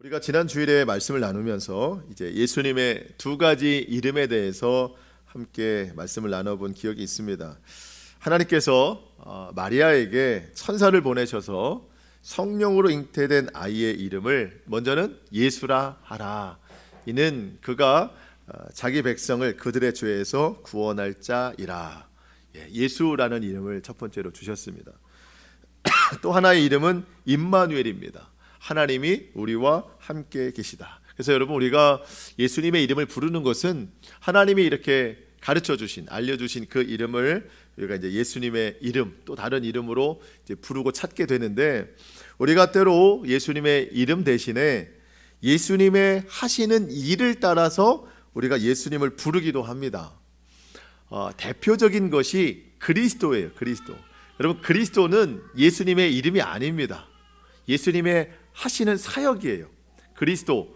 우리가 지난 주일에 말씀을 나누면서 이제 예수님의 두 가지 이름에 대해서 함께 말씀을 나눠본 기억이 있습니다. 하나님께서 마리아에게 천사를 보내셔서 성령으로 잉태된 아이의 이름을 먼저는 예수라 하라. 이는 그가 자기 백성을 그들의 죄에서 구원할 자이라. 예수라는 이름을 첫 번째로 주셨습니다. 또 하나의 이름은 임마누엘입니다. 하나님이 우리와 함께 계시다. 그래서 여러분, 우리가 예수님의 이름을 부르는 것은 하나님이 이렇게 가르쳐 주신, 알려주신 그 이름을 우리가 이제 예수님의 이름, 또 다른 이름으로 이제 부르고 찾게 되는데, 우리가 때로 예수님의 이름 대신에 예수님의 하시는 일을 따라서 우리가 예수님을 부르기도 합니다. 대표적인 것이 그리스도예요. 그리스도. 여러분, 그리스도는 예수님의 이름이 아닙니다. 예수님의 하시는 사역이에요. 그리스도,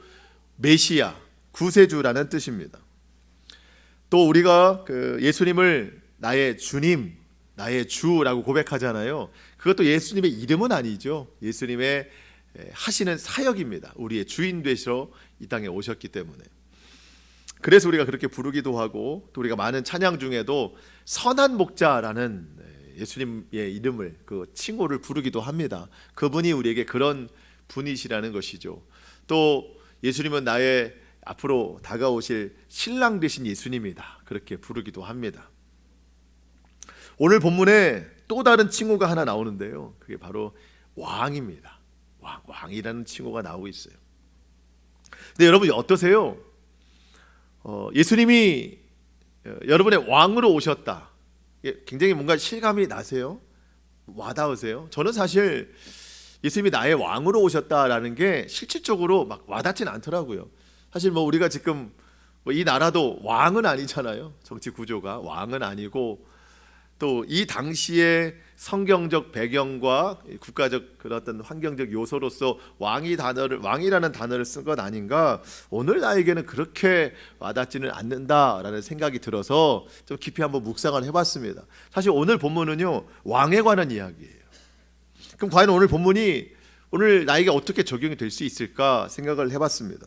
메시아, 구세주라는 뜻입니다. 또 우리가 예수님을 나의 주님, 나의 주라고 고백하잖아요. 그것도 예수님의 이름은 아니죠. 예수님의 하시는 사역입니다. 우리의 주인 되시러 이 땅에 오셨기 때문에. 그래서 우리가 그렇게 부르기도 하고, 또 우리가 많은 찬양 중에도 선한 목자라는 예수님의 이름을, 그 칭호를 부르기도 합니다. 그분이 우리에게 그런 분이시라는 것이죠. 또 예수님은 나의 앞으로 다가오실 신랑 되신 예수님이다, 그렇게 부르기도 합니다. 오늘 본문에 또 다른 칭호가 하나 나오는데요, 그게 바로 왕입니다. 왕이라는 칭호가 나오고 있어요. 근데 여러분 어떠세요? 예수님이 여러분의 왕으로 오셨다, 굉장히 뭔가 실감이 나세요? 와닿으세요? 저는 사실 예수님이 나의 왕으로 오셨다라는 게 실질적으로 막 와닿진 않더라고요. 사실 우리가 지금 이 나라도 왕은 아니잖아요. 정치 구조가 왕은 아니고, 또 이 당시의 성경적 배경과 국가적 그런 어떤 환경적 요소로서 왕이라는 단어를 쓴 것 아닌가, 오늘 나에게는 그렇게 와닿지는 않는다라는 생각이 들어서 좀 깊이 한번 묵상을 해봤습니다. 사실 오늘 본문은요, 왕에 관한 이야기예요. 그럼 과연 오늘 본문이 오늘 나에게 어떻게 적용이 될 수 있을까 생각을 해봤습니다.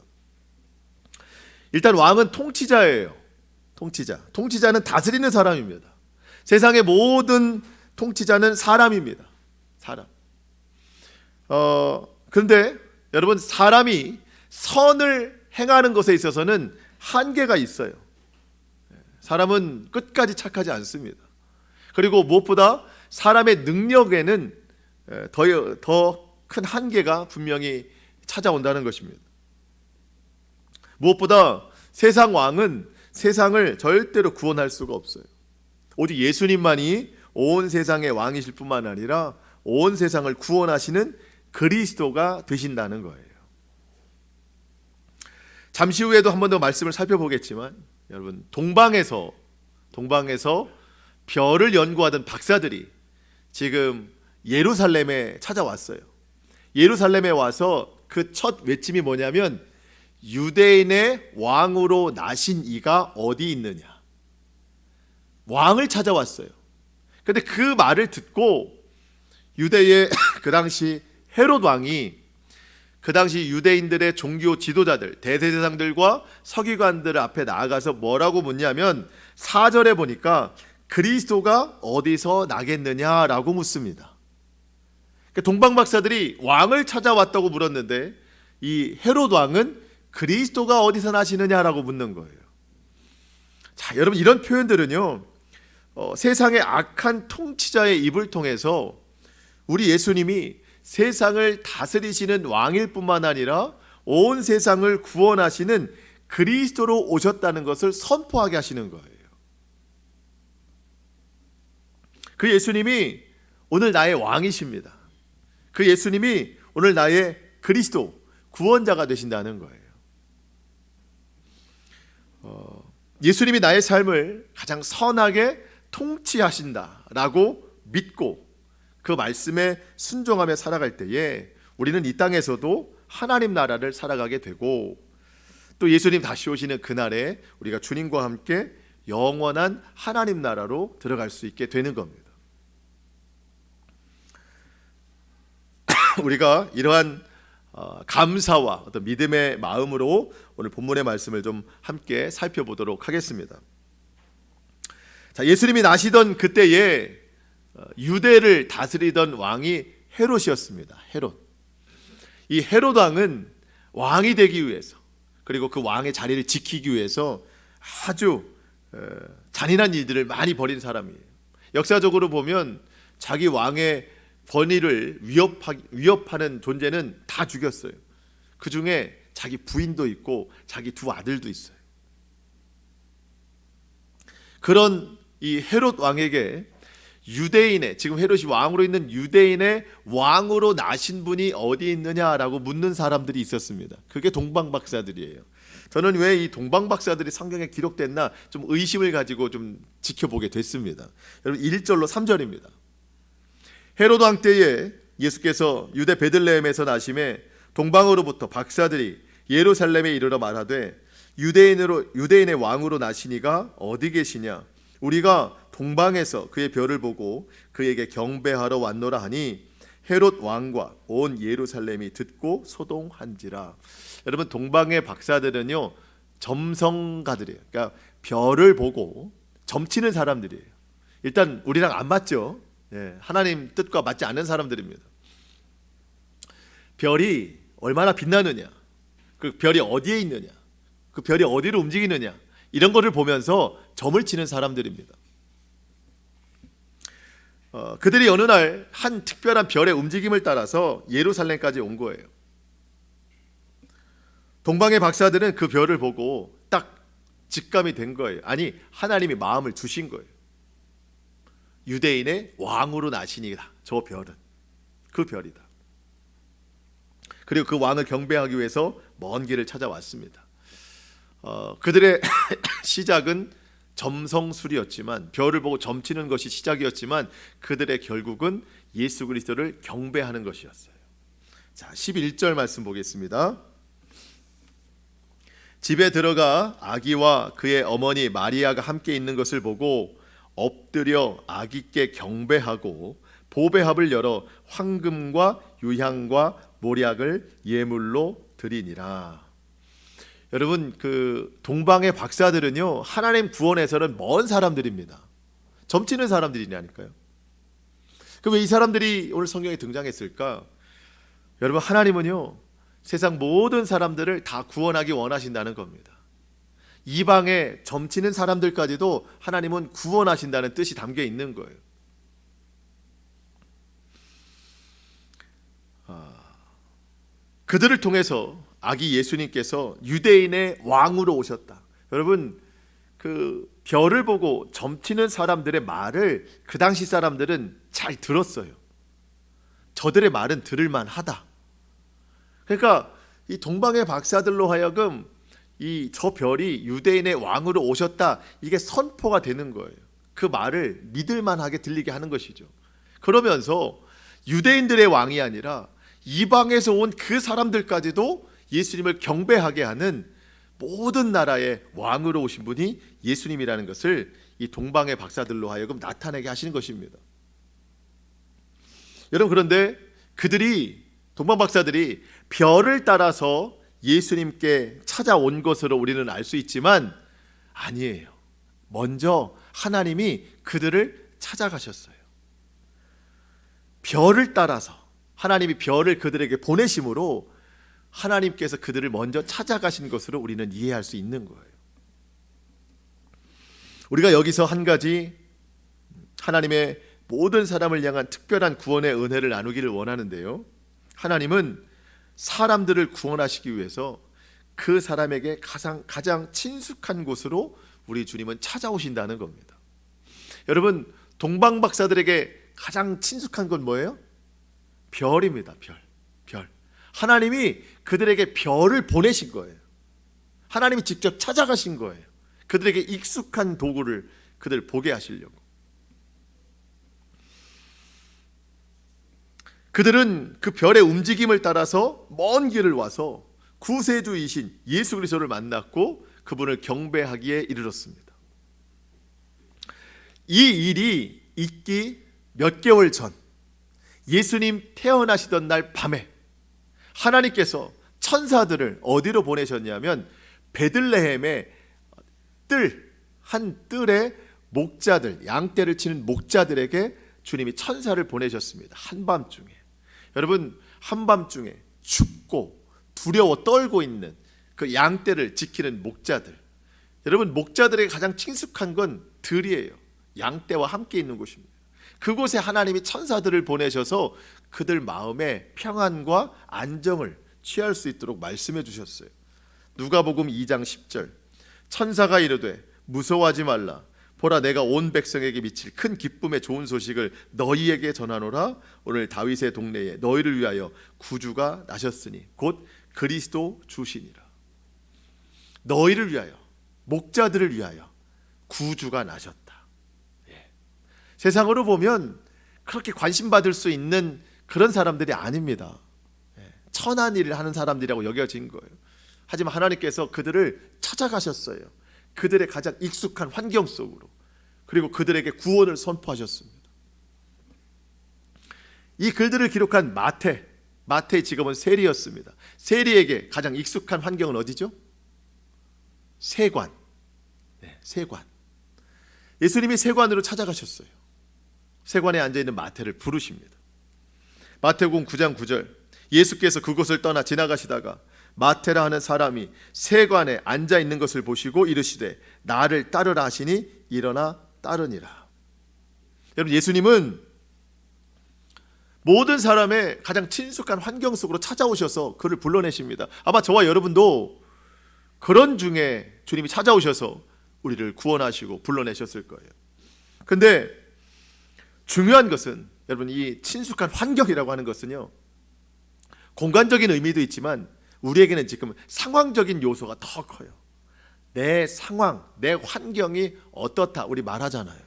일단 왕은 통치자예요. 통치자는 다스리는 사람입니다. 세상의 모든 통치자는 사람입니다. 사람. 그런데 여러분, 사람이 선을 행하는 것에 있어서는 한계가 있어요. 사람은 끝까지 착하지 않습니다. 그리고 무엇보다 사람의 능력에는 더 큰 한계가 분명히 찾아온다는 것입니다. 무엇보다 세상 왕은 세상을 절대로 구원할 수가 없어요. 오직 예수님만이 온 세상의 왕이실 뿐만 아니라 온 세상을 구원하시는 그리스도가 되신다는 거예요. 잠시 후에도 한 번 더 말씀을 살펴보겠지만, 여러분, 동방에서 별을 연구하던 박사들이 지금 예루살렘에 찾아왔어요. 예루살렘에 와서 그 첫 외침이 뭐냐면, 유대인의 왕으로 나신 이가 어디 있느냐. 왕을 찾아왔어요. 그런데 그 말을 듣고 유대의 그 당시 헤롯 왕이 그 당시 유대인들의 종교 지도자들, 대제사장들과 서기관들 앞에 나아가서 뭐라고 묻냐면, 4절에 보니까 그리스도가 어디서 나겠느냐라고 묻습니다. 동방 박사들이 왕을 찾아왔다고 물었는데, 이 헤롯 왕은 그리스도가 어디서 나시느냐라고 묻는 거예요. 자, 여러분, 이런 표현들은요, 세상의 악한 통치자의 입을 통해서 우리 예수님이 세상을 다스리시는 왕일 뿐만 아니라 온 세상을 구원하시는 그리스도로 오셨다는 것을 선포하게 하시는 거예요. 그 예수님이 오늘 나의 왕이십니다. 그 예수님이 오늘 나의 그리스도, 구원자가 되신다는 거예요. 예수님이 나의 삶을 가장 선하게 통치하신다라고 믿고 그 말씀에 순종하며 살아갈 때에 우리는 이 땅에서도 하나님 나라를 살아가게 되고, 또 예수님 다시 오시는 그날에 우리가 주님과 함께 영원한 하나님 나라로 들어갈 수 있게 되는 겁니다. 우리가 이러한 감사와 어떤 믿음의 마음으로 오늘 본문의 말씀을 좀 함께 살펴보도록 하겠습니다. 자, 예수님이 나시던 그때에 유대를 다스리던 왕이 헤롯이었습니다. 헤롯. 이 헤롯 왕은 왕이 되기 위해서, 그리고 그 왕의 자리를 지키기 위해서 아주 잔인한 일들을 많이 벌인 사람이에요. 역사적으로 보면 자기 왕의 권위를 위협하는 존재는 다 죽였어요. 그 중에 자기 부인도 있고 자기 두 아들도 있어요. 그런 이 헤롯 왕에게 유대인의, 지금 헤롯이 왕으로 있는 유대인의 왕으로 나신 분이 어디 있느냐라고 묻는 사람들이 있었습니다. 그게 동방박사들이에요. 저는 왜 이 동방박사들이 성경에 기록됐나 좀 의심을 가지고 좀 지켜보게 됐습니다. 여러분 1절로 3절입니다. 헤롯 왕 때에 예수께서 유대 베들레헴에서 나심에 동방으로부터 박사들이 예루살렘에 이르러 말하되 유대인의 왕으로 나시니가 어디 계시냐? 우리가 동방에서 그의 별을 보고 그에게 경배하러 왔노라 하니 헤롯 왕과 온 예루살렘이 듣고 소동한지라. 여러분 동방의 박사들은요 점성가들이에요. 그러니까 별을 보고 점치는 사람들이에요. 일단 우리랑 안 맞죠. 하나님 뜻과 맞지 않는 사람들입니다. 별이 얼마나 빛나느냐, 그 별이 어디에 있느냐, 그 별이 어디로 움직이느냐, 이런 거를 보면서 점을 치는 사람들입니다. 그들이 어느 날 한 특별한 별의 움직임을 따라서 예루살렘까지 온 거예요. 동방의 박사들은 그 별을 보고 딱 직감이 된 거예요. 아니, 하나님이 마음을 주신 거예요. 유대인의 왕으로 나시니라. 저 별은 그 별이다. 그리고 그 왕을 경배하기 위해서 먼 길을 찾아왔습니다. 그들의 시작은 점성술이었지만, 별을 보고 점치는 것이 시작이었지만 그들의 결국은 예수 그리스도를 경배하는 것이었어요. 자, 11절 말씀 보겠습니다. 집에 들어가 아기와 그의 어머니 마리아가 함께 있는 것을 보고 엎드려 아기께 경배하고 보배합을 열어 황금과 유향과 모략을 예물로 드리니라. 여러분 그 동방의 박사들은요 하나님 구원에서는 먼 사람들입니다. 점치는 사람들이냐니까요. 그럼 왜 이 사람들이 오늘 성경에 등장했을까? 여러분 하나님은요 세상 모든 사람들을 다 구원하기 원하신다는 겁니다. 이방의 점치는 사람들까지도 하나님은 구원하신다는 뜻이 담겨 있는 거예요. 그들을 통해서 아기 예수님께서 유대인의 왕으로 오셨다. 여러분 그 별을 보고 점치는 사람들의 말을 그 당시 사람들은 잘 들었어요. 저들의 말은 들을만 하다. 그러니까 이 동방의 박사들로 하여금 이 저 별이 유대인의 왕으로 오셨다, 이게 선포가 되는 거예요. 그 말을 믿을만하게 들리게 하는 것이죠. 그러면서 유대인들의 왕이 아니라 이방에서 온 그 사람들까지도 예수님을 경배하게 하는 모든 나라의 왕으로 오신 분이 예수님이라는 것을 이 동방의 박사들로 하여금 나타내게 하시는 것입니다. 여러분 그런데 그들이, 동방 박사들이 별을 따라서 예수님께 찾아온 것으로 우리는 알 수 있지만 아니에요. 먼저 하나님이 그들을 찾아가셨어요. 별을 따라서 하나님이 별을 그들에게 보내심으로 하나님께서 그들을 먼저 찾아가신 것으로 우리는 이해할 수 있는 거예요. 우리가 여기서 한 가지 하나님의 모든 사람을 향한 특별한 구원의 은혜를 나누기를 원하는데요. 하나님은 사람들을 구원하시기 위해서 그 사람에게 가장 친숙한 곳으로 우리 주님은 찾아오신다는 겁니다. 여러분 동방 박사들에게 가장 친숙한 건 뭐예요? 별입니다. 별. 하나님이 그들에게 별을 보내신 거예요. 하나님이 직접 찾아가신 거예요. 그들에게 익숙한 도구를 그들 보게 하시려고. 그들은 그 별의 움직임을 따라서 먼 길을 와서 구세주이신 예수 그리스도를 만났고 그분을 경배하기에 이르렀습니다. 이 일이 있기 몇 개월 전, 예수님 태어나시던 날 밤에 하나님께서 천사들을 어디로 보내셨냐면 베들레헴의 한 뜰에 목자들, 양떼를 치는 목자들에게 주님이 천사를 보내셨습니다. 한밤중에. 여러분, 한밤중에 춥고 두려워 떨고 있는 그 양떼를 지키는 목자들. 여러분, 목자들에게 가장 친숙한 건 들이에요. 양떼와 함께 있는 곳입니다. 그곳에 하나님이 천사들을 보내셔서 그들 마음에 평안과 안정을 취할 수 있도록 말씀해 주셨어요. 누가복음 2장 10절, 천사가 이르되 무서워하지 말라. 보라, 내가 온 백성에게 미칠 큰 기쁨의 좋은 소식을 너희에게 전하노라. 오늘 다윗의 동네에 너희를 위하여 구주가 나셨으니 곧 그리스도 주시니라. 너희를 위하여, 목자들을 위하여 구주가 나셨다. 세상으로 보면 그렇게 관심받을 수 있는 그런 사람들이 아닙니다. 천한 일을 하는 사람들이라고 여겨진 거예요. 하지만 하나님께서 그들을 찾아가셨어요. 그들의 가장 익숙한 환경 속으로. 그리고 그들에게 구원을 선포하셨습니다. 이 글들을 기록한 마태의 직업은 세리였습니다. 세리에게 가장 익숙한 환경은 어디죠? 세관. 세관. 예수님이 세관으로 찾아가셨어요. 세관에 앉아있는 마태를 부르십니다. 마태복음 9장 9절, 예수께서 그곳을 떠나 지나가시다가 마태라 하는 사람이 세관에 앉아있는 것을 보시고 이르시되 나를 따르라 하시니 일어나 따르니라. 여러분, 예수님은 모든 사람의 가장 친숙한 환경 속으로 찾아오셔서 그를 불러내십니다. 아마 저와 여러분도 그런 중에 주님이 찾아오셔서 우리를 구원하시고 불러내셨을 거예요. 근데 중요한 것은, 여러분, 이 친숙한 환경이라고 하는 것은요, 공간적인 의미도 있지만 우리에게는 지금 상황적인 요소가 더 커요. 내 상황, 내 환경이 어떻다 우리 말하잖아요.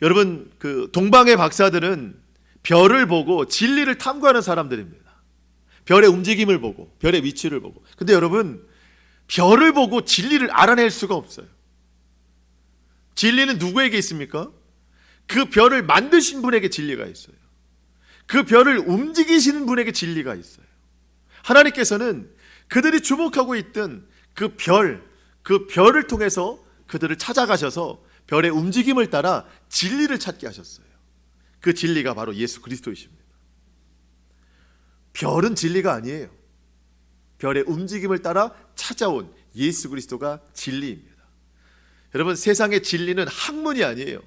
여러분, 그 동방의 박사들은 별을 보고 진리를 탐구하는 사람들입니다. 별의 움직임을 보고, 별의 위치를 보고. 근데 여러분, 별을 보고 진리를 알아낼 수가 없어요. 진리는 누구에게 있습니까? 그 별을 만드신 분에게 진리가 있어요. 그 별을 움직이시는 분에게 진리가 있어요. 하나님께서는 그들이 주목하고 있던 그 별을 통해서 그들을 찾아가셔서 별의 움직임을 따라 진리를 찾게 하셨어요. 그 진리가 바로 예수 그리스도이십니다. 별은 진리가 아니에요. 별의 움직임을 따라 찾아온 예수 그리스도가 진리입니다. 여러분, 세상의 진리는 학문이 아니에요.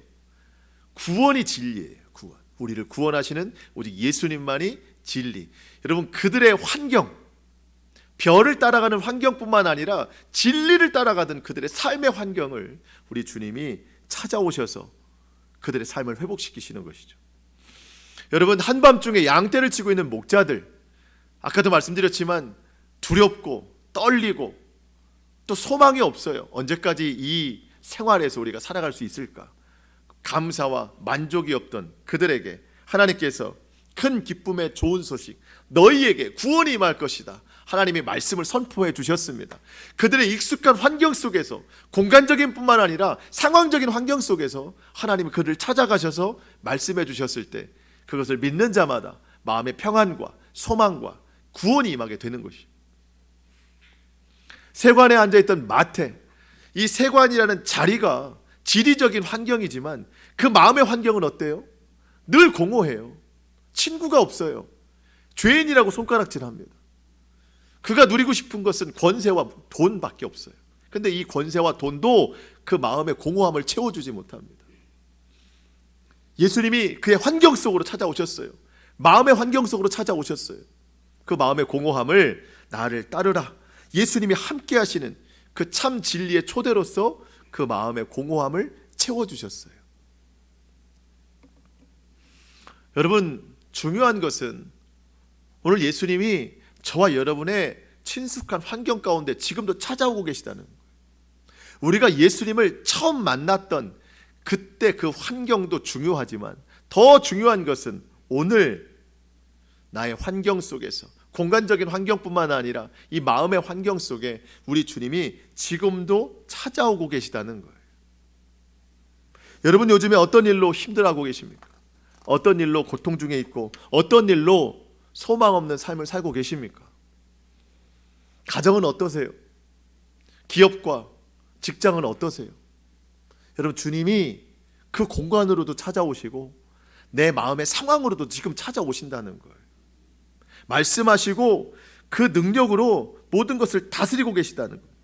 구원이 진리예요. 구원. 우리를 구원하시는 오직 예수님만이 진리. 여러분, 그들의 환경, 별을 따라가는 환경뿐만 아니라 진리를 따라가던 그들의 삶의 환경을 우리 주님이 찾아오셔서 그들의 삶을 회복시키시는 것이죠. 여러분, 한밤중에 양떼를 치고 있는 목자들, 아까도 말씀드렸지만 두렵고 떨리고 또 소망이 없어요. 언제까지 이 생활에서 우리가 살아갈 수 있을까? 감사와 만족이 없던 그들에게 하나님께서 큰 기쁨의 좋은 소식, 너희에게 구원이 임할 것이다, 하나님이 말씀을 선포해 주셨습니다. 그들의 익숙한 환경 속에서, 공간적인 뿐만 아니라 상황적인 환경 속에서 하나님이 그들을 찾아가셔서 말씀해 주셨을 때 그것을 믿는 자마다 마음의 평안과 소망과 구원이 임하게 되는 것이죠. 세관에 앉아있던 마태, 이 세관이라는 자리가 지리적인 환경이지만 그 마음의 환경은 어때요? 늘 공허해요. 친구가 없어요. 죄인이라고 손가락질합니다. 그가 누리고 싶은 것은 권세와 돈밖에 없어요. 근데 이 권세와 돈도 그 마음의 공허함을 채워주지 못합니다. 예수님이 그의 환경 속으로 찾아오셨어요. 마음의 환경 속으로 찾아오셨어요. 그 마음의 공허함을 나를 따르라, 예수님이 함께 하시는 그 참 진리의 초대로서 그 마음의 공허함을 채워주셨어요. 여러분, 중요한 것은 오늘 예수님이 저와 여러분의 친숙한 환경 가운데 지금도 찾아오고 계시다는 거예요. 우리가 예수님을 처음 만났던 그때 그 환경도 중요하지만 더 중요한 것은 오늘 나의 환경 속에서, 공간적인 환경뿐만 아니라 이 마음의 환경 속에 우리 주님이 지금도 찾아오고 계시다는 거예요. 여러분, 요즘에 어떤 일로 힘들어하고 계십니까? 어떤 일로 고통 중에 있고 어떤 일로 소망 없는 삶을 살고 계십니까? 가정은 어떠세요? 기업과 직장은 어떠세요? 여러분, 주님이 그 공간으로도 찾아오시고 내 마음의 상황으로도 지금 찾아오신다는 거예요. 말씀하시고 그 능력으로 모든 것을 다스리고 계시다는 거예요.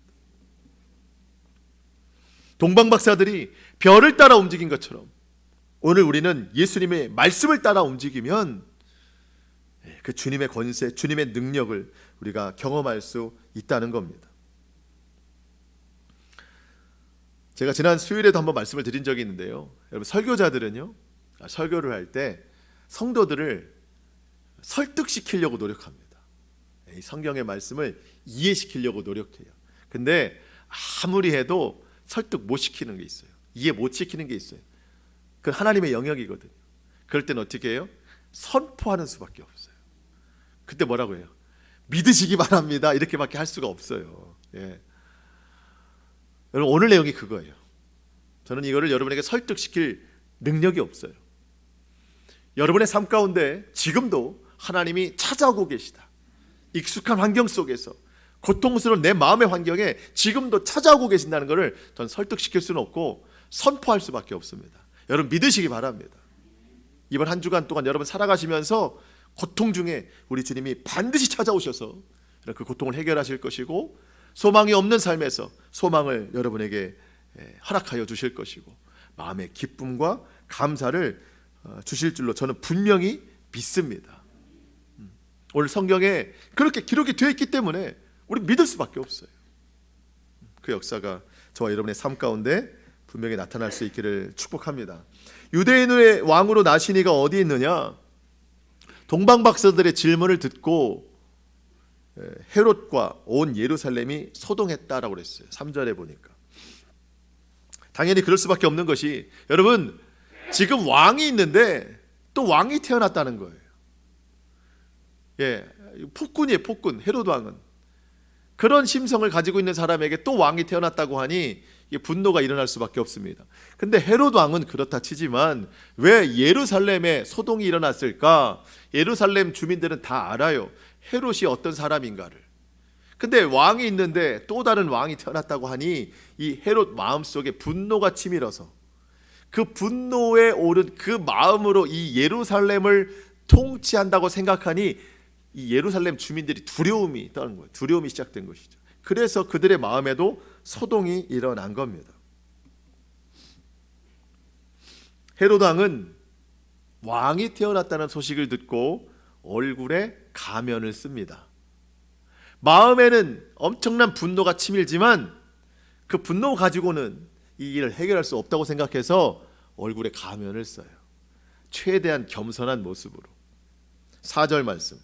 동방 박사들이 별을 따라 움직인 것처럼 오늘 우리는 예수님의 말씀을 따라 움직이면 그 주님의 권세, 주님의 능력을 우리가 경험할 수 있다는 겁니다. 제가 지난 수요일에도 한번 말씀을 드린 적이 있는데요, 여러분, 설교자들은요, 설교를 할 때 성도들을 설득시키려고 노력합니다. 이 성경의 말씀을 이해시키려고 노력해요. 근데 아무리 해도 설득 못 시키는 게 있어요. 이해 못 시키는 게 있어요. 그 하나님의 영역이거든요. 그럴 때는 어떻게 해요? 선포하는 수밖에 없어요. 그때 뭐라고 해요? 믿으시기 바랍니다. 이렇게밖에 할 수가 없어요. 예. 여러분, 오늘 내용이 그거예요. 저는 이거를 여러분에게 설득시킬 능력이 없어요. 여러분의 삶 가운데 지금도 하나님이 찾아오고 계시다. 익숙한 환경 속에서 고통스러운 내 마음의 환경에 지금도 찾아오고 계신다는 것을 전 설득시킬 수는 없고 선포할 수밖에 없습니다. 여러분, 믿으시기 바랍니다. 이번 한 주간 동안 여러분 살아가시면서 고통 중에 우리 주님이 반드시 찾아오셔서 그 고통을 해결하실 것이고, 소망이 없는 삶에서 소망을 여러분에게 허락하여 주실 것이고, 마음의 기쁨과 감사를 주실 줄로 저는 분명히 믿습니다. 오늘 성경에 그렇게 기록이 되어 있기 때문에 우리 믿을 수밖에 없어요. 그 역사가 저와 여러분의 삶 가운데 분명히 나타날 수 있기를 축복합니다. 유대인의 왕으로 나신 이가 어디 있느냐? 동방 박사들의 질문을 듣고 헤롯과 온 예루살렘이 소동했다라고 그랬어요. 3절에 보니까. 당연히 그럴 수밖에 없는 것이, 여러분, 지금 왕이 있는데 또 왕이 태어났다는 거예요. 예, 폭군이에요, 폭군. 헤롯 왕은 그런 심성을 가지고 있는 사람에게 또 왕이 태어났다고 하니 분노가 일어날 수밖에 없습니다. 근데 헤롯 왕은 그렇다 치지만 왜 예루살렘에 소동이 일어났을까? 예루살렘 주민들은 다 알아요, 헤롯이 어떤 사람인가를. 근데 왕이 있는데 또 다른 왕이 태어났다고 하니 이 헤롯 마음속에 분노가 치밀어서 그 분노에 오른 그 마음으로 이 예루살렘을 통치한다고 생각하니 이 예루살렘 주민들이 두려움이 떠는 거예요. 두려움이 시작된 것이죠. 그래서 그들의 마음에도 소동이 일어난 겁니다. 헤롯 왕은 왕이 태어났다는 소식을 듣고 얼굴에 가면을 씁니다. 마음에는 엄청난 분노가 치밀지만 그 분노 가지고는 이 일을 해결할 수 없다고 생각해서 얼굴에 가면을 써요. 최대한 겸손한 모습으로. 4절 말씀.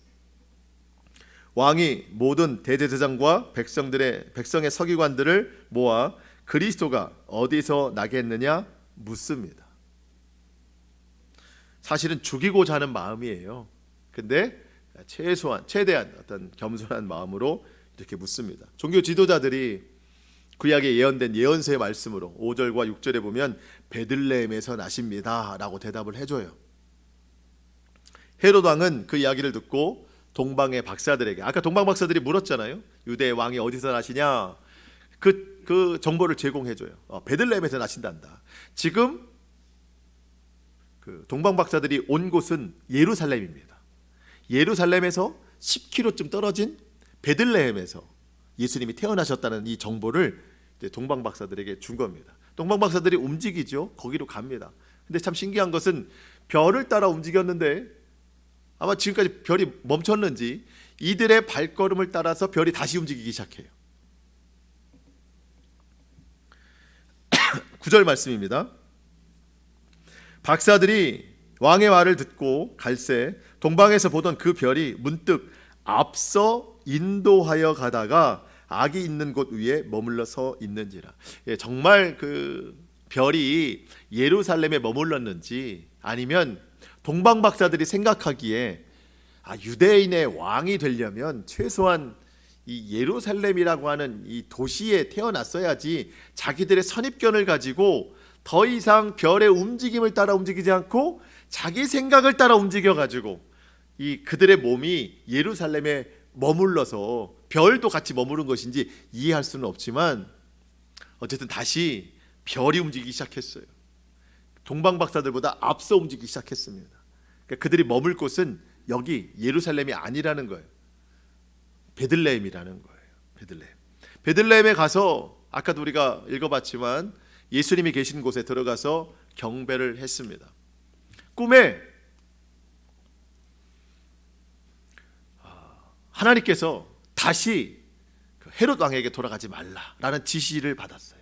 왕이 모든 대제사장과 백성의 서기관들을 모아 그리스도가 어디서 나겠느냐 묻습니다. 사실은 죽이고자 하는 마음이에요. 근데 최대한 어떤 겸손한 마음으로 이렇게 묻습니다. 종교 지도자들이 구약에 예언된 예언서의 말씀으로 5절과 6절에 보면 베들레헴에서 나십니다 라고 대답을 해줘요. 헤롯 왕은 그 이야기를 듣고 동방의 박사들에게, 아까 동방 박사들이 물었잖아요, 유대의 왕이 어디서 나시냐, 그 정보를 제공해줘요. 베들레헴에서 나신단다. 지금 그 동방 박사들이 온 곳은 예루살렘입니다. 예루살렘에서 10km쯤 떨어진 베들레헴에서 예수님이 태어나셨다는 이 정보를 동방 박사들에게 준 겁니다. 동방 박사들이 움직이죠. 거기로 갑니다. 근데 참 신기한 것은 별을 따라 움직였는데 아마 지금까지 별이 멈췄는지 이들의 발걸음을 따라서 별이 다시 움직이기 시작해요. 9절 말씀입니다. 박사들이 왕의 말을 듣고 갈새 동방에서 보던 그 별이 문득 앞서 인도하여 가다가 악이 있는 곳 위에 머물러 서 있는지라. 예, 정말 그 별이 예루살렘에 머물렀는지, 아니면 동방 박사들이 생각하기에 유대인의 왕이 되려면 최소한 이 예루살렘이라고 하는 이 도시에 태어났어야지 자기들의 선입견을 가지고 더 이상 별의 움직임을 따라 움직이지 않고 자기 생각을 따라 움직여 가지고 이 그들의 몸이 예루살렘에 머물러서 별도 같이 머무른 것인지 이해할 수는 없지만 어쨌든 다시 별이 움직이기 시작했어요. 동방 박사들보다 앞서 움직이기 시작했습니다. 그러니까 그들이 머물 곳은 여기 예루살렘이 아니라는 거예요. 베들레헴이라는 거예요. 베들레헴에 가서 아까도 우리가 읽어봤지만 예수님이 계신 곳에 들어가서 경배를 했습니다. 꿈에 하나님께서 다시 헤롯 왕에게 돌아가지 말라라는 지시를 받았어요.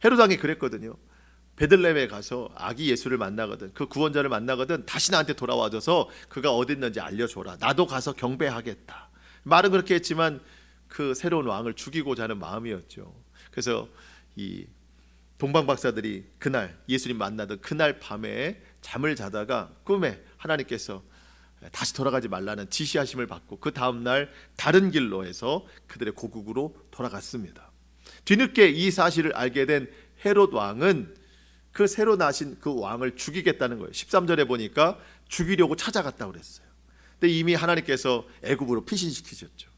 헤롯 왕이 그랬거든요. 베들레헴에 가서 아기 예수를 만나거든, 그 구원자를 만나거든 다시 나한테 돌아와줘서 그가 어디 있는지 알려줘라. 나도 가서 경배하겠다. 말은 그렇게 했지만 그 새로운 왕을 죽이고자 하는 마음이었죠. 그래서 이 동방 박사들이 그날 예수님 만나던 그날 밤에 잠을 자다가 꿈에 하나님께서 다시 돌아가지 말라는 지시하심을 받고 그 다음날 다른 길로 해서 그들의 고국으로 돌아갔습니다. 뒤늦게 이 사실을 알게 된 헤롯 왕은 그 새로 나신 그 왕을 죽이겠다는 거예요. 13절에 보니까 죽이려고 찾아갔다고 그랬어요. 근데 이미 하나님께서 애굽으로 피신시키셨죠.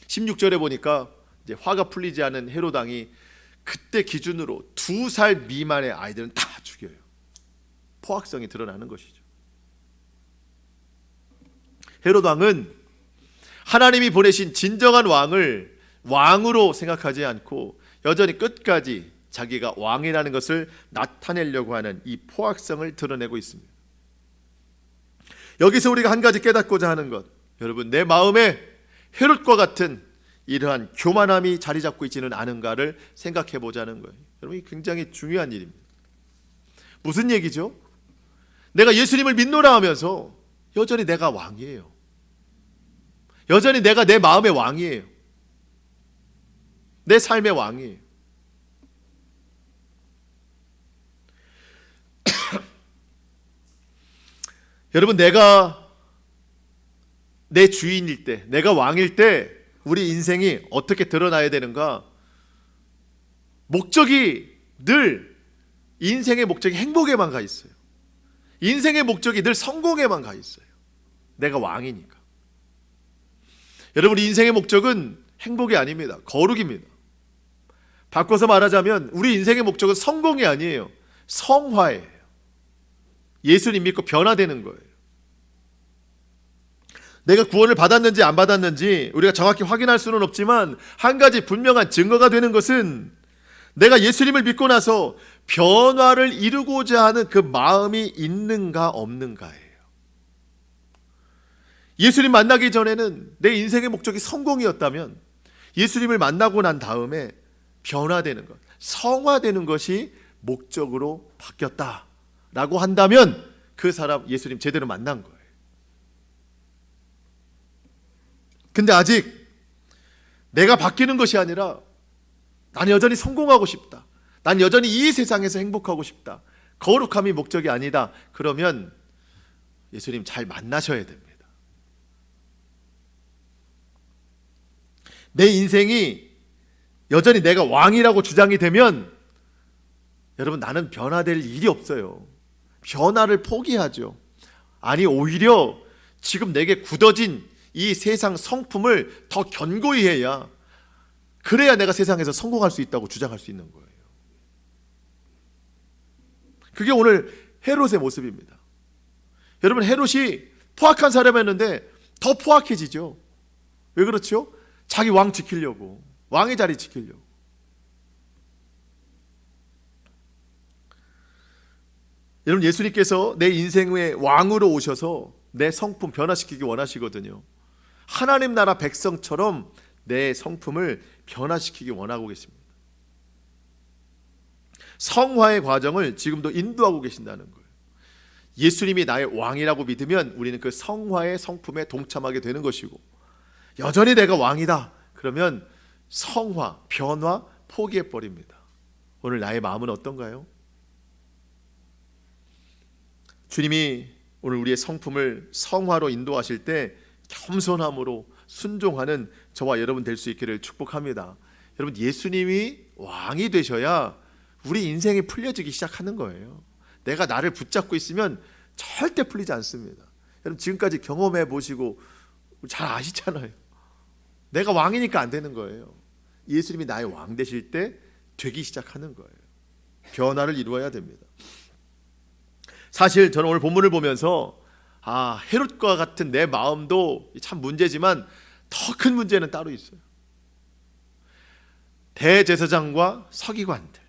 16절에 보니까 이제 화가 풀리지 않은 헤롯 왕이 그때 기준으로 2살 미만의 아이들은 다 죽여요. 포악성이 드러나는 것이죠. 헤롯 왕은 하나님이 보내신 진정한 왕을 왕으로 생각하지 않고 여전히 끝까지 자기가 왕이라는 것을 나타내려고 하는 이 포악성을 드러내고 있습니다. 여기서 우리가 한 가지 깨닫고자 하는 것, 여러분, 내 마음에 헤롯과 같은 이러한 교만함이 자리 잡고 있지는 않은가를 생각해 보자는 거예요. 여러분, 이 굉장히 중요한 일입니다. 무슨 얘기죠? 내가 예수님을 믿노라 하면서 여전히 내가 왕이에요. 여전히 내가 내 마음의 왕이에요. 내 삶의 왕이에요. 여러분, 내가 내 주인일 때, 내가 왕일 때 우리 인생이 어떻게 드러나야 되는가? 목적이 늘, 인생의 목적이 행복에만 가 있어요. 인생의 목적이 늘 성공에만 가 있어요. 내가 왕이니까. 여러분, 인생의 목적은 행복이 아닙니다. 거룩입니다. 바꿔서 말하자면 우리 인생의 목적은 성공이 아니에요. 성화예요. 예수님 믿고 변화되는 거예요. 내가 구원을 받았는지 안 받았는지 우리가 정확히 확인할 수는 없지만 한 가지 분명한 증거가 되는 것은 내가 예수님을 믿고 나서 변화를 이루고자 하는 그 마음이 있는가 없는가예요. 예수님 만나기 전에는 내 인생의 목적이 성공이었다면 예수님을 만나고 난 다음에 변화되는 것, 성화되는 것이 목적으로 바뀌었다라고 한다면 그 사람 예수님 제대로 만난 거예요. 근데 아직 내가 바뀌는 것이 아니라 난 여전히 성공하고 싶다, 난 여전히 이 세상에서 행복하고 싶다, 거룩함이 목적이 아니다, 그러면 예수님 잘 만나셔야 됩니다. 내 인생이 여전히 내가 왕이라고 주장이 되면 여러분, 나는 변화될 일이 없어요. 변화를 포기하죠. 아니, 오히려 지금 내게 굳어진 이 세상 성품을 더 견고히 해야, 그래야 내가 세상에서 성공할 수 있다고 주장할 수 있는 거예요. 그게 오늘 헤롯의 모습입니다. 여러분, 헤롯이 포악한 사람이었는데 더 포악해지죠. 왜 그렇죠? 자기 왕 지키려고, 왕의 자리 지키려고. 여러분, 예수님께서 내 인생의 왕으로 오셔서 내 성품 변화시키기 원하시거든요. 하나님 나라 백성처럼 내 성품을 변화시키기 원하고 계십니다. 성화의 과정을 지금도 인도하고 계신다는 거예요. 예수님이 나의 왕이라고 믿으면 우리는 그 성화의 성품에 동참하게 되는 것이고, 여전히 내가 왕이다 그러면 성화, 변화 포기해버립니다. 오늘 나의 마음은 어떤가요? 주님이 오늘 우리의 성품을 성화로 인도하실 때 겸손함으로 순종하는 저와 여러분 될 수 있기를 축복합니다. 여러분, 예수님이 왕이 되셔야 우리 인생이 풀려지기 시작하는 거예요. 내가 나를 붙잡고 있으면 절대 풀리지 않습니다. 여러분 지금까지 경험해 보시고 잘 아시잖아요. 내가 왕이니까 안 되는 거예요. 예수님이 나의 왕 되실 때 되기 시작하는 거예요. 변화를 이루어야 됩니다. 사실 저는 오늘 본문을 보면서 헤롯과 같은 내 마음도 참 문제지만 더 큰 문제는 따로 있어요. 대제사장과 서기관들.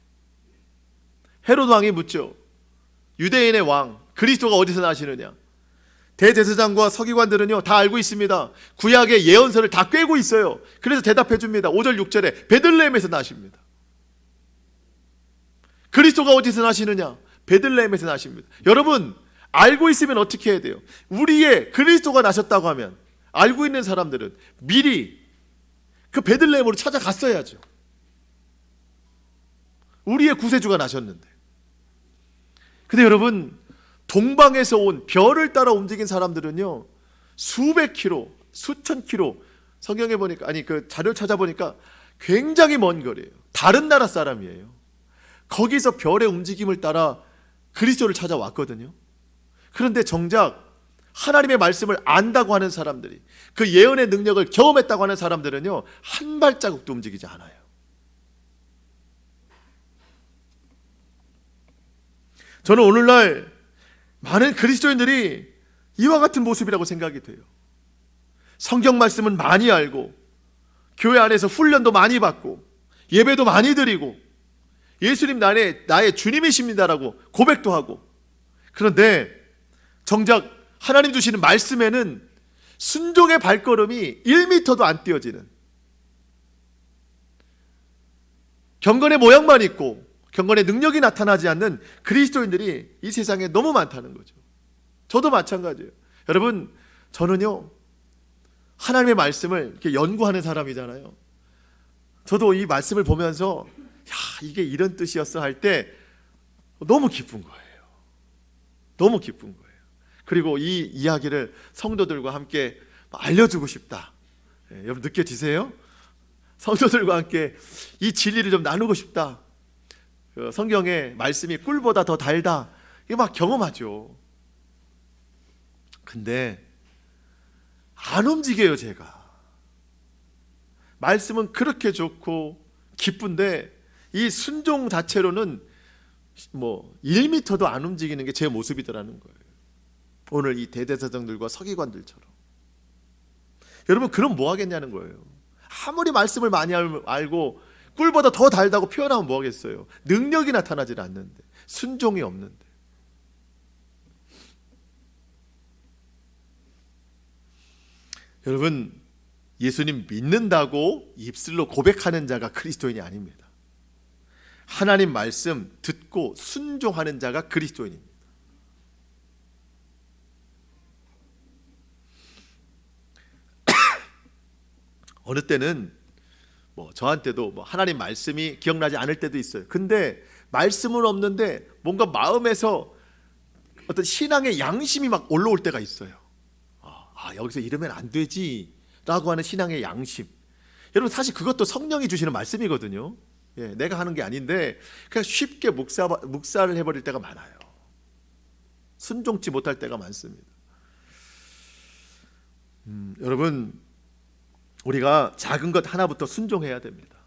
헤롯 왕이 묻죠. 유대인의 왕 그리스도가 어디서 나시느냐. 대제사장과 서기관들은요 다 알고 있습니다. 구약의 예언서를 다 꿰고 있어요. 그래서 대답해 줍니다. 5절 6절에 베들레헴에서 나십니다. 그리스도가 어디서 나시느냐. 베들레헴에서 나십니다. 여러분 알고 있으면 어떻게 해야 돼요? 우리의 그리스도가 나셨다고 하면 알고 있는 사람들은 미리 그 베들레헴으로 찾아갔어야죠. 우리의 구세주가 나셨는데. 근데 여러분 동방에서 온 별을 따라 움직인 사람들은요 수백 킬로, 수천 킬로, 성경에 보니까 그 자료를 찾아보니까 굉장히 먼 거리예요. 다른 나라 사람이에요. 거기서 별의 움직임을 따라 그리스도를 찾아왔거든요. 그런데 정작 하나님의 말씀을 안다고 하는 사람들이, 그 예언의 능력을 경험했다고 하는 사람들은요 한 발자국도 움직이지 않아요. 저는 오늘날 많은 그리스도인들이 이와 같은 모습이라고 생각이 돼요. 성경 말씀은 많이 알고 교회 안에서 훈련도 많이 받고 예배도 많이 드리고 예수님 나의 주님이십니다라고 고백도 하고, 그런데 정작 하나님 주시는 말씀에는 순종의 발걸음이 1m도 안 띄어지는, 경건의 모양만 있고 경건의 능력이 나타나지 않는 그리스도인들이 이 세상에 너무 많다는 거죠. 저도 마찬가지예요. 여러분 저는요 하나님의 말씀을 이렇게 연구하는 사람이잖아요. 저도 이 말씀을 보면서 이게 이런 뜻이었어 할 때 너무 기쁜 거예요. 너무 기쁜 거예요. 그리고 이 이야기를 성도들과 함께 알려주고 싶다. 여러분 느껴지세요? 성도들과 함께 이 진리를 좀 나누고 싶다. 성경의 말씀이 꿀보다 더 달다. 이거 막 경험하죠. 근데 안 움직여요. 제가 말씀은 그렇게 좋고 기쁜데 이 순종 자체로는 1m도 안 움직이는 게 제 모습이더라는 거예요. 오늘 이 대제사장들과 서기관들처럼. 여러분 그럼 뭐 하겠냐는 거예요. 아무리 말씀을 많이 알고 꿀보다 더 달다고 표현하면 뭐 하겠어요. 능력이 나타나질 않는데, 순종이 없는데. 여러분 예수님 믿는다고 입술로 고백하는 자가 그리스도인이 아닙니다. 하나님 말씀 듣고 순종하는 자가 그리스도인입니다. 어느 때는 저한테도 하나님 말씀이 기억나지 않을 때도 있어요. 근데 말씀은 없는데 뭔가 마음에서 어떤 신앙의 양심이 막 올라올 때가 있어요. 여기서 이러면 안 되지 라고 하는 신앙의 양심. 여러분 사실 그것도 성령이 주시는 말씀이거든요. 내가 하는 게 아닌데 그냥 쉽게 묵살을 해버릴 때가 많아요. 순종치 못할 때가 많습니다. 여러분 우리가 작은 것 하나부터 순종해야 됩니다.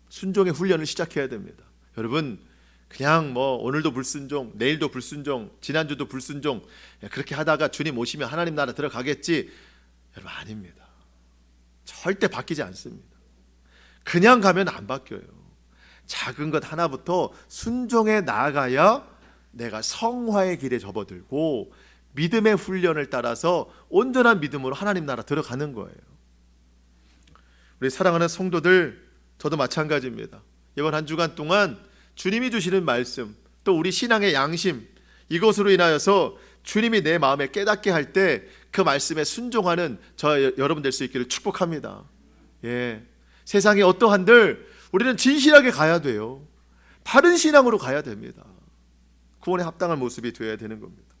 순종의 훈련을 시작해야 됩니다. 여러분 그냥 오늘도 불순종, 내일도 불순종, 지난주도 불순종 그렇게 하다가 주님 오시면 하나님 나라 들어가겠지. 여러분 아닙니다. 절대 바뀌지 않습니다. 그냥 가면 안 바뀌어요. 작은 것 하나부터 순종해 나아가야 내가 성화의 길에 접어들고 믿음의 훈련을 따라서 온전한 믿음으로 하나님 나라 들어가는 거예요. 우리 사랑하는 성도들, 저도 마찬가지입니다. 이번 한 주간 동안 주님이 주시는 말씀, 또 우리 신앙의 양심, 이것으로 인하여서 주님이 내 마음에 깨닫게 할 때 그 말씀에 순종하는 여러분 될 수 있기를 축복합니다. 세상에 어떠한들 우리는 진실하게 가야 돼요. 바른 신앙으로 가야 됩니다. 구원에 합당한 모습이 되어야 되는 겁니다.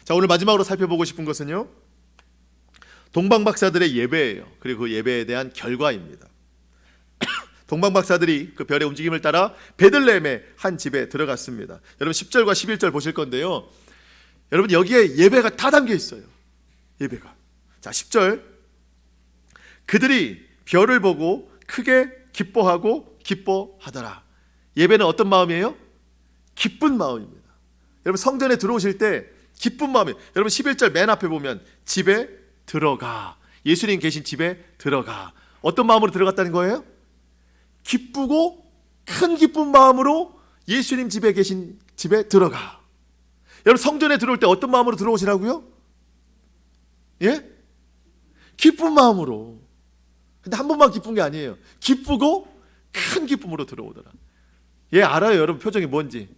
자, 오늘 마지막으로 살펴보고 싶은 것은요, 동방박사들의 예배예요. 그리고 그 예배에 대한 결과입니다. 동방박사들이 그 별의 움직임을 따라 베들레헴의 한 집에 들어갔습니다. 여러분 10절과 11절 보실 건데요, 여러분 여기에 예배가 다 담겨 있어요. 예배가. 자 10절, 그들이 별을 보고 크게 기뻐하고 기뻐하더라. 예배는 어떤 마음이에요? 기쁜 마음입니다. 여러분 성전에 들어오실 때 기쁜 마음이에요. 여러분 11절 맨 앞에 보면 집에 들어가, 예수님 계신 집에 들어가. 어떤 마음으로 들어갔다는 거예요? 기쁘고 큰 기쁜 마음으로 예수님 집에 계신 집에 들어가. 여러분 성전에 들어올 때 어떤 마음으로 들어오시라고요? 예? 기쁜 마음으로. 근데 한 번만 기쁜 게 아니에요. 기쁘고 큰 기쁨으로 들어오더라. 예, 알아요. 여러분 표정이 뭔지.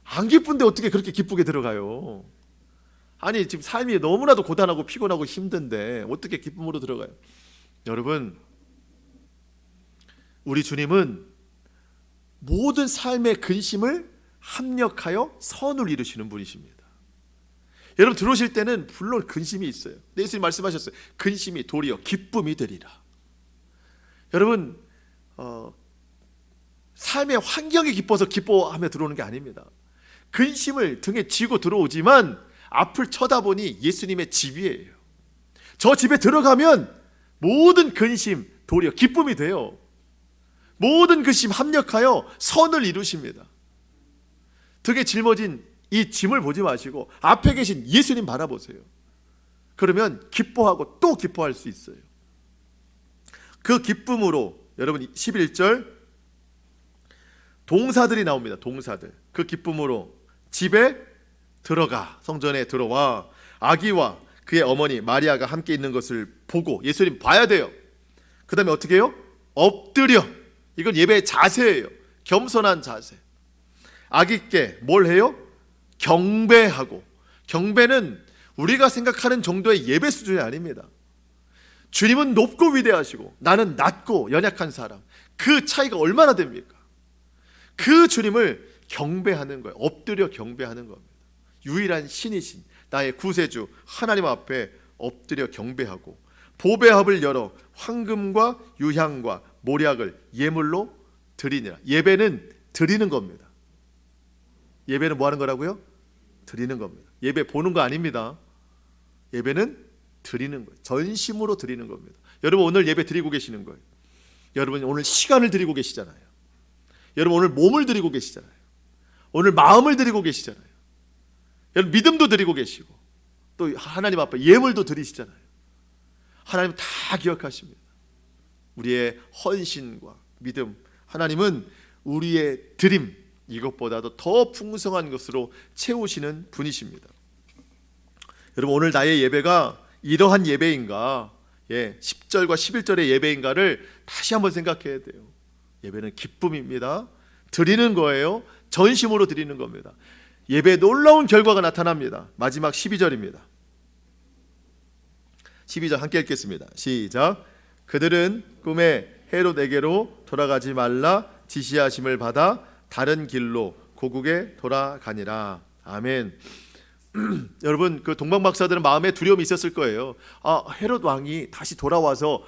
안 기쁜데 어떻게 그렇게 기쁘게 들어가요? 아니 지금 삶이 너무나도 고단하고 피곤하고 힘든데 어떻게 기쁨으로 들어가요? 여러분, 우리 주님은 모든 삶의 근심을 합력하여 선을 이루시는 분이십니다. 여러분 들어오실 때는 물론 근심이 있어요. 예수님 말씀하셨어요. 근심이 도리어 기쁨이 되리라. 여러분 삶의 환경이 기뻐서 기뻐하며 들어오는 게 아닙니다. 근심을 등에 쥐고 들어오지만 앞을 쳐다보니 예수님의 집이에요. 저 집에 들어가면 모든 근심 도리어 기쁨이 돼요. 모든 근심 합력하여 선을 이루십니다. 등에 짊어진 이 짐을 보지 마시고 앞에 계신 예수님 바라보세요. 그러면 기뻐하고 또 기뻐할 수 있어요. 그 기쁨으로 여러분 11절 동사들이 나옵니다. 동사들. 그 기쁨으로 집에 들어가, 성전에 들어와 아기와 그의 어머니 마리아가 함께 있는 것을 보고, 예수님 봐야 돼요. 그 다음에 어떻게 해요? 엎드려. 이건 예배의 자세예요. 겸손한 자세. 아기께 뭘 해요? 경배하고. 경배는 우리가 생각하는 정도의 예배 수준이 아닙니다. 주님은 높고 위대하시고 나는 낮고 연약한 사람, 그 차이가 얼마나 됩니까? 그 주님을 경배하는 거예요. 엎드려 경배하는 겁니다. 유일한 신이신 나의 구세주 하나님 앞에 엎드려 경배하고 보배합을 열어 황금과 유향과 모략을 예물로 드리니라. 예배는 드리는 겁니다. 예배는 뭐 하는 거라고요? 드리는 겁니다. 예배 보는 거 아닙니다. 예배는 드리는 거예요. 전심으로 드리는 겁니다. 여러분 오늘 예배 드리고 계시는 거예요. 여러분 오늘 시간을 드리고 계시잖아요. 여러분 오늘 몸을 드리고 계시잖아요. 오늘 마음을 드리고 계시잖아요. 여러분 믿음도 드리고 계시고 또 하나님 앞에 예물도 드리시잖아요. 하나님 다 기억하십니다. 우리의 헌신과 믿음, 하나님은 우리의 드림 이것보다도 더 풍성한 것으로 채우시는 분이십니다. 여러분 오늘 나의 예배가 이러한 예배인가, 10절과 11절의 예배인가를 다시 한번 생각해야 돼요. 예배는 기쁨입니다. 드리는 거예요. 전심으로 드리는 겁니다. 예배에 놀라운 결과가 나타납니다. 마지막 12절입니다. 12절 함께 읽겠습니다. 시작. 그들은 꿈에 헤롯에게로 돌아가지 말라 지시하심을 받아 다른 길로 고국에 돌아가니라. 아멘. 여러분 그 동방박사들은 마음에 두려움이 있었을 거예요. 헤롯 왕이 다시 돌아와서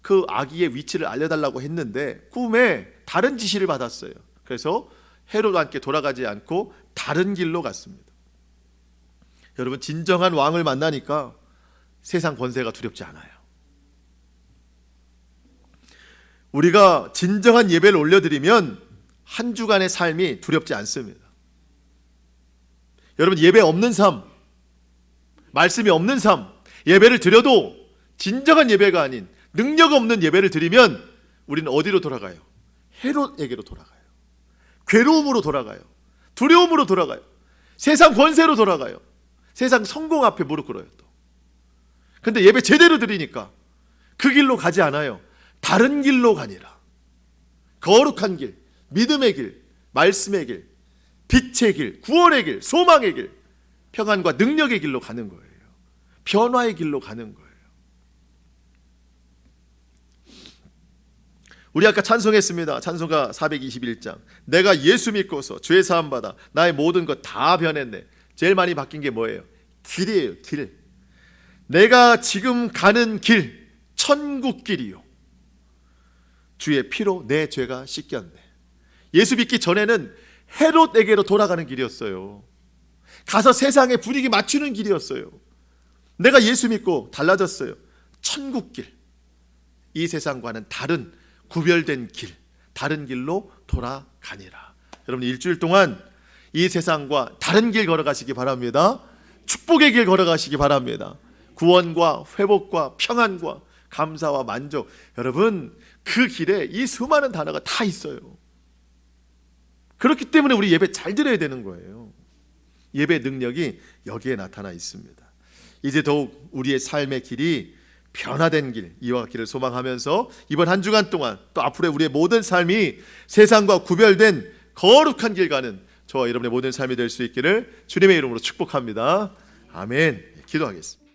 그 아기의 위치를 알려달라고 했는데 꿈에 다른 지시를 받았어요. 그래서 헤롯 왕께 돌아가지 않고 다른 길로 갔습니다. 여러분 진정한 왕을 만나니까 세상 권세가 두렵지 않아요. 우리가 진정한 예배를 올려드리면 한 주간의 삶이 두렵지 않습니다. 여러분 예배 없는 삶, 말씀이 없는 삶, 예배를 드려도 진정한 예배가 아닌 능력 없는 예배를 드리면 우리는 어디로 돌아가요? 헤롯에게로 돌아가요. 괴로움으로 돌아가요. 두려움으로 돌아가요. 세상 권세로 돌아가요. 세상 성공 앞에 무릎 꿇어요. 또. 근데 예배 제대로 드리니까 그 길로 가지 않아요. 다른 길로 가니라. 거룩한 길, 믿음의 길, 말씀의 길, 빛의 길, 구원의 길, 소망의 길, 평안과 능력의 길로 가는 거예요. 변화의 길로 가는 거예요. 우리 아까 찬송했습니다. 찬송가 421장. 내가 예수 믿고서 죄 사함 받아 나의 모든 것 다 변했네. 제일 많이 바뀐 게 뭐예요? 길이에요. 길. 내가 지금 가는 길 천국 길이요. 주의 피로 내 죄가 씻겼네. 예수 믿기 전에는 헤롯에게로 돌아가는 길이었어요. 가서 세상의 분위기 맞추는 길이었어요. 내가 예수 믿고 달라졌어요. 천국길, 이 세상과는 다른 구별된 길, 다른 길로 돌아가니라. 여러분, 일주일 동안 이 세상과 다른 길 걸어가시기 바랍니다. 축복의 길 걸어가시기 바랍니다. 구원과 회복과 평안과 감사와 만족, 여러분 그 길에 이 수많은 단어가 다 있어요. 그렇기 때문에 우리 예배 잘 드려야 되는 거예요. 예배 능력이 여기에 나타나 있습니다. 이제 더욱 우리의 삶의 길이 변화된 길, 이와 같기를 소망하면서 이번 한 주간 동안 또 앞으로의 우리의 모든 삶이 세상과 구별된 거룩한 길 가는 저와 여러분의 모든 삶이 될 수 있기를 주님의 이름으로 축복합니다. 아멘. 기도하겠습니다.